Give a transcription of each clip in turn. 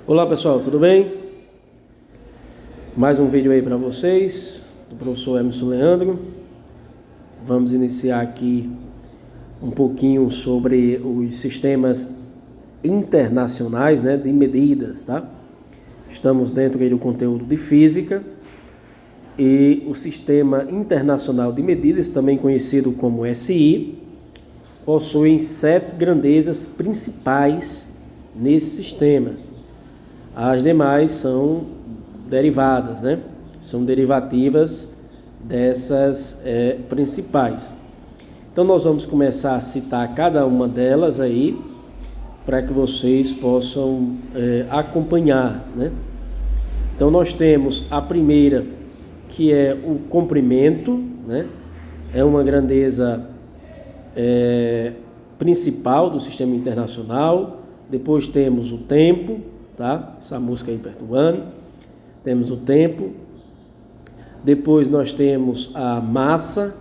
Olá pessoal, tudo bem? Mais um vídeo aí para vocês, do professor Emerson Leandro. Vamos iniciar aqui um pouquinho sobre os sistemas internacionais, de medidas, tá? Estamos dentro aí do conteúdo de física e o Sistema Internacional de Medidas, também conhecido como SI, possui 7 grandezas principais nesses sistemas. As demais são derivadas, São derivativas dessas principais. Então nós vamos começar a citar cada uma delas aí, para que vocês possam acompanhar, Então nós temos a primeira, que é o comprimento, É uma grandeza principal do sistema internacional. Depois temos o tempo, tá? Essa música aí perturbando. Temos o tempo. Depois nós temos a massa,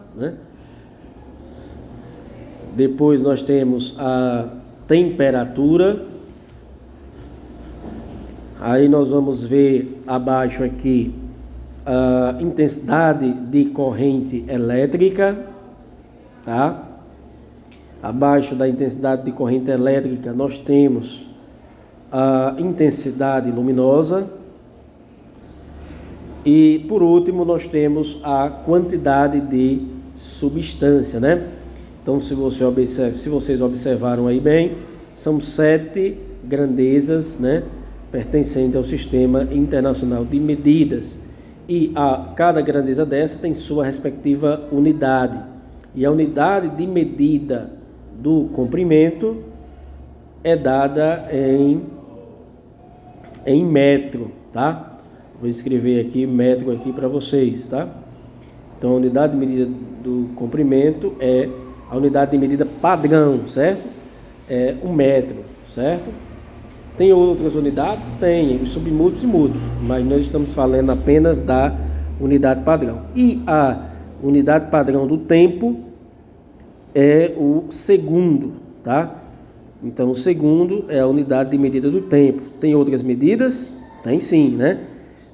Depois nós temos a temperatura. Aí nós vamos ver abaixo aqui a intensidade de corrente elétrica, tá? Abaixo da intensidade de corrente elétrica nós temos a intensidade luminosa. E por último nós temos a quantidade de substância, Então se vocês observaram aí bem, são 7 grandezas, pertencentes ao Sistema Internacional de Medidas. E cada grandeza dessa tem sua respectiva unidade. E a unidade de medida do comprimento é dada em metro, tá? Vou escrever aqui metro aqui para vocês, tá? Então a unidade de medida do comprimento é a unidade de medida padrão, certo? É um metro, certo? Tem outras unidades? Tem, os submúltiplos e múltiplos, mas nós estamos falando apenas da unidade padrão. E a unidade padrão do tempo é o segundo, tá? Então o segundo é a unidade de medida do tempo. Tem outras medidas? Tem sim,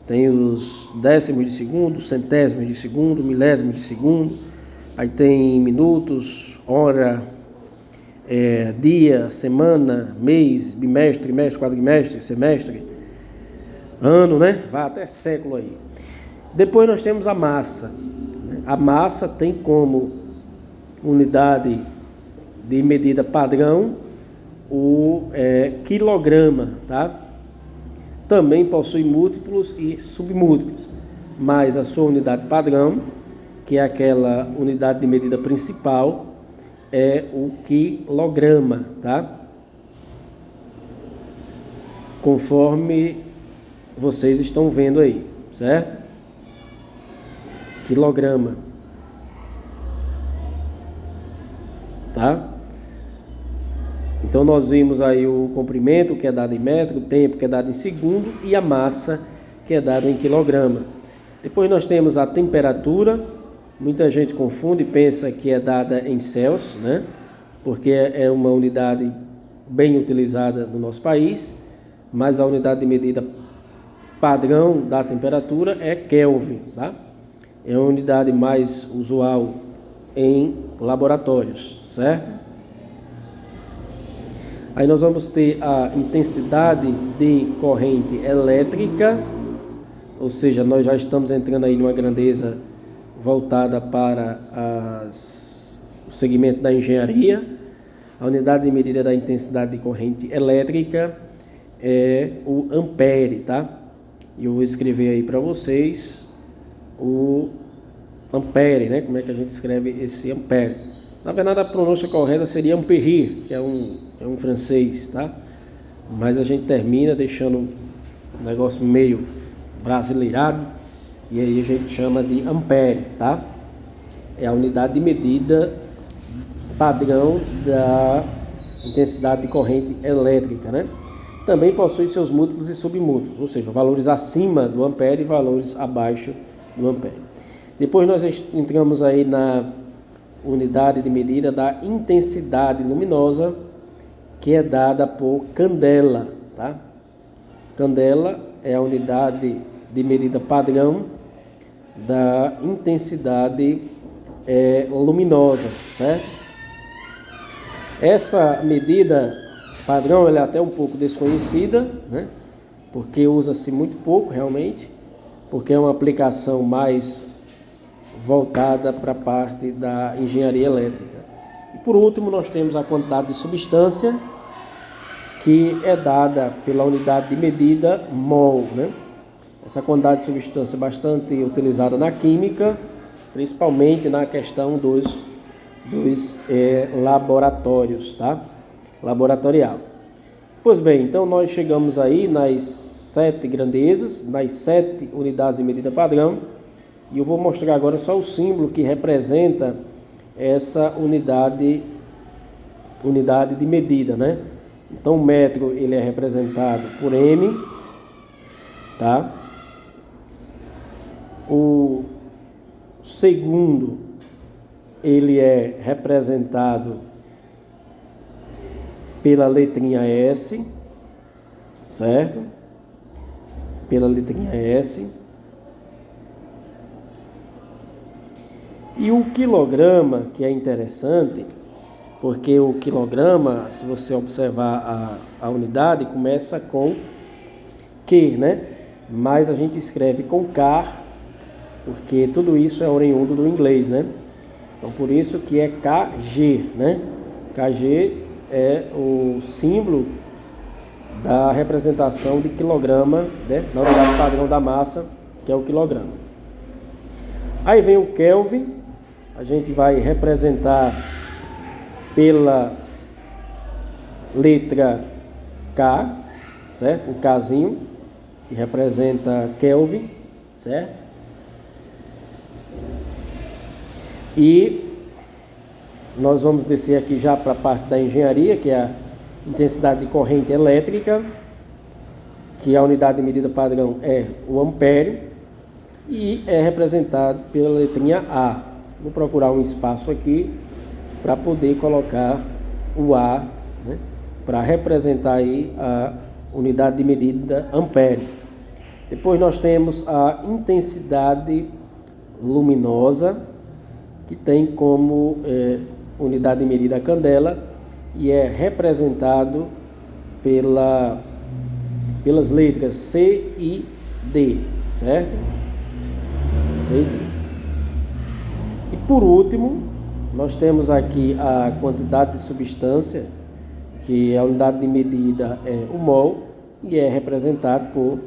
Tem os décimos de segundo, centésimos de segundo, milésimos de segundo. Aí tem minutos, hora, dia, semana, mês, bimestre, trimestre, quadrimestre, semestre, ano, Vai até século aí. Depois nós temos a massa. A massa tem como unidade de medida padrão o quilograma, tá? Também possui múltiplos e submúltiplos, mas a sua unidade padrão, que é aquela unidade de medida principal, é o quilograma, tá? Conforme vocês estão vendo aí, certo? Quilograma, tá? Então nós vimos aí o comprimento, que é dado em metro, o tempo, que é dado em segundo, e a massa, que é dado em quilograma. Depois nós temos a temperatura. Muita gente confunde e pensa que é dada em Celsius, Porque é uma unidade bem utilizada no nosso país, mas a unidade de medida padrão da temperatura é Kelvin, tá? É a unidade mais usual em laboratórios, certo? Aí nós vamos ter a intensidade de corrente elétrica, ou seja, nós já estamos entrando aí numa grandeza voltada para o segmento da engenharia. A unidade de medida da intensidade de corrente elétrica é o ampere, tá? E eu vou escrever aí para vocês o ampere, Como é que a gente escreve esse ampere? Na verdade, a pronúncia correta seria ampere, que é um francês, tá? Mas a gente termina deixando o negócio meio brasileirado, e aí a gente chama de ampere, tá? É a unidade de medida padrão da intensidade de corrente elétrica, Também possui seus múltiplos e submúltiplos, ou seja, valores acima do ampere e valores abaixo do ampere. Depois nós entramos aí na unidade de medida da intensidade luminosa, que é dada por candela, tá? candela é a unidade de medida padrão da intensidade luminosa, certo? Essa medida padrão ela é até um pouco desconhecida, né? Porque usa-se muito pouco realmente, porque é uma aplicação mais voltada para a parte da engenharia elétrica. E por último, nós temos a quantidade de substância, que é dada pela unidade de medida mol, né? Essa quantidade de substância é bastante utilizada na química, principalmente na questão dos laboratórios, tá? Laboratorial. Pois bem, então nós chegamos aí nas 7 grandezas, nas 7 unidades de medida padrão, e eu vou mostrar agora só o símbolo que representa essa unidade de medida, né? Então o metro ele é representado por M, tá? O segundo ele é representado pela letrinha S, certo? Pela letrinha S. E o quilograma, que é interessante, porque o quilograma, se você observar a unidade, começa com Q, né? Mas a gente escreve com K, porque tudo isso é oriundo do inglês, né? Então, por isso que é kg, né? Kg é o símbolo da representação de quilograma, né? Na unidade padrão da massa, que é o quilograma. Aí vem o Kelvin, a gente vai representar pela letra K, certo? Um Kzinho, que representa Kelvin, certo? E nós vamos descer aqui já para a parte da engenharia, que é a intensidade de corrente elétrica, que a unidade de medida padrão é o ampere, e é representado pela letrinha A. Vou procurar um espaço aqui para poder colocar o A, né, para representar aí a unidade de medida ampere. Depois nós temos a intensidade luminosa, que tem como unidade de medida a candela e é representado pelas letras C e D, certo? C e D. E por último, nós temos aqui a quantidade de substância, que a unidade de medida é o mol, e é representado por